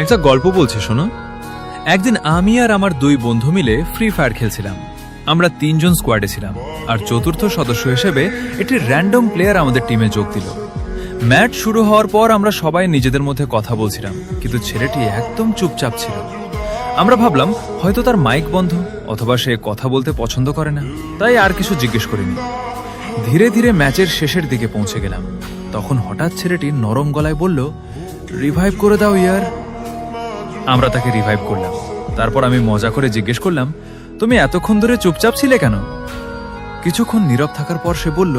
একটা গল্প বলছি শোনো। একদিন আমি আর আমার দুই বন্ধু মিলে ফ্রি ফায়ার খেলছিলাম। আমরা 3 জন স্কোয়াডে ছিলাম, আর চতুর্থ সদস্য হিসেবে একটি র্যান্ডম প্লেয়ার আমাদের টিমে যোগ দিল। ম্যাচ শুরু হওয়ার পর আমরা সবাই নিজেদের মধ্যে কথা বলছিলাম, কিন্তু ছেলেটি একদম চুপচাপ ছিল। আমরা ভাবলাম হয়তো তার মাইক বন্ধ, অথবা সে কথা বলতে পছন্দ করে না, তাই আর কিছু জিজ্ঞেস করিনি। ধীরে ধীরে ম্যাচের শেষের দিকে পৌঁছে গেলাম। তখন হঠাৎ ছেলেটি নরম গলায় বলল, রিভাইভ করে দাও ইয়ার। আমরা তাকে রিভাইভ করলাম। তারপর আমি মজা করে জিজ্ঞেস করলাম, তুমি এতক্ষণ ধরে চুপচাপ ছিলে কেন? কিছুক্ষণ নীরব থাকার পর সে বলল,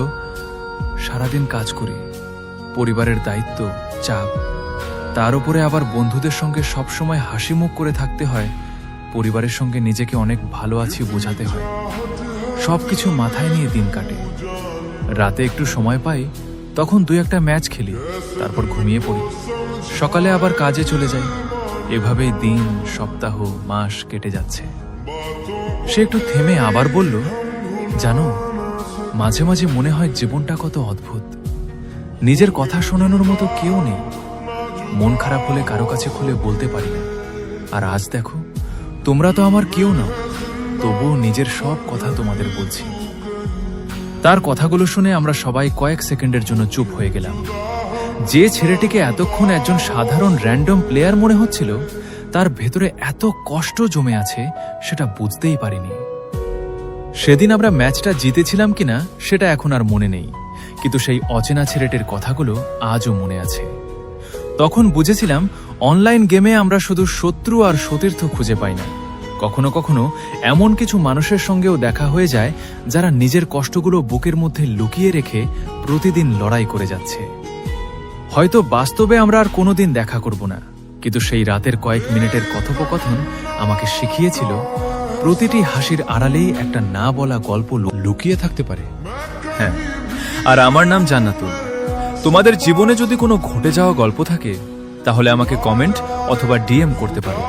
সারাদিন কাজ করি, পরিবারের দায়িত্ব, চাপ, তার উপরে আবার বন্ধুদের সঙ্গে সবসময় হাসি মুখ করে থাকতে হয়। পরিবারের সঙ্গে নিজেকে অনেক ভালো আছি বোঝাতে হয়। সবকিছু মাথায় নিয়ে দিন কাটে। রাতে একটু সময় পাই, তখন 2-1টা ম্যাচ খেলি, তারপর ঘুমিয়ে পড়ি। সকালে আবার কাজে চলে যাই। এভাবেই দিন, সপ্তাহ, মাস কেটে যাচ্ছে। সে একটু থেমে আবার বলল, জানো, মাঝে মাঝে মনে হয় জীবনটা কত অদ্ভুত। নিজের কথা শোনানোর মতো কেউ নেই। মন খারাপ হলে কারো কাছে খুলে বলতে পারি না। আর আজ দেখো, তোমরা তো আমার কেউ নাও, তবুও নিজের সব কথা তোমাদের বলছি। তার কথাগুলো শুনে আমরা সবাই কয়েক সেকেন্ডের জন্য চুপ হয়ে গেলাম। যে ছেলেটিকে এতক্ষণ একজন সাধারণ র্যান্ডম প্লেয়ার মনে হচ্ছিল, তার ভেতরে এত কষ্ট জমে আছে সেটা বুঝতেই পারিনি। সেদিন আমরা ম্যাচটা জিতেছিলাম কিনা সেটা এখন আর মনে নেই, কিন্তু সেই অচেনা ছেলেটির কথাগুলো আজও মনে আছে। তখন বুঝেছিলাম, অনলাইন গেমে আমরা শুধু শত্রু আর সতীর্থ খুঁজে পাই না। কখনো কখনো এমন কিছু মানুষের সঙ্গেও দেখা হয়ে যায়, যারা নিজের কষ্টগুলো বুকের মধ্যে লুকিয়ে রেখে প্রতিদিন লড়াই করে যাচ্ছে। হয়তো বাস্তবে আমরা আর কোনোদিন দেখা করব না, কিন্তু সেই রাতের কয়েক মিনিটের কথোপকথন আমাকে শিখিয়েছিল, প্রতিটি হাসির আড়ালেই একটা না বলা গল্প লুকিয়ে থাকতে পারে। হ্যাঁ, আর আমার নাম জান্নাতুল। তোমাদের জীবনে যদি কোনো ঘটে যাওয়া গল্প থাকে, তাহলে আমাকে কমেন্ট অথবা ডিএম করতে পারো।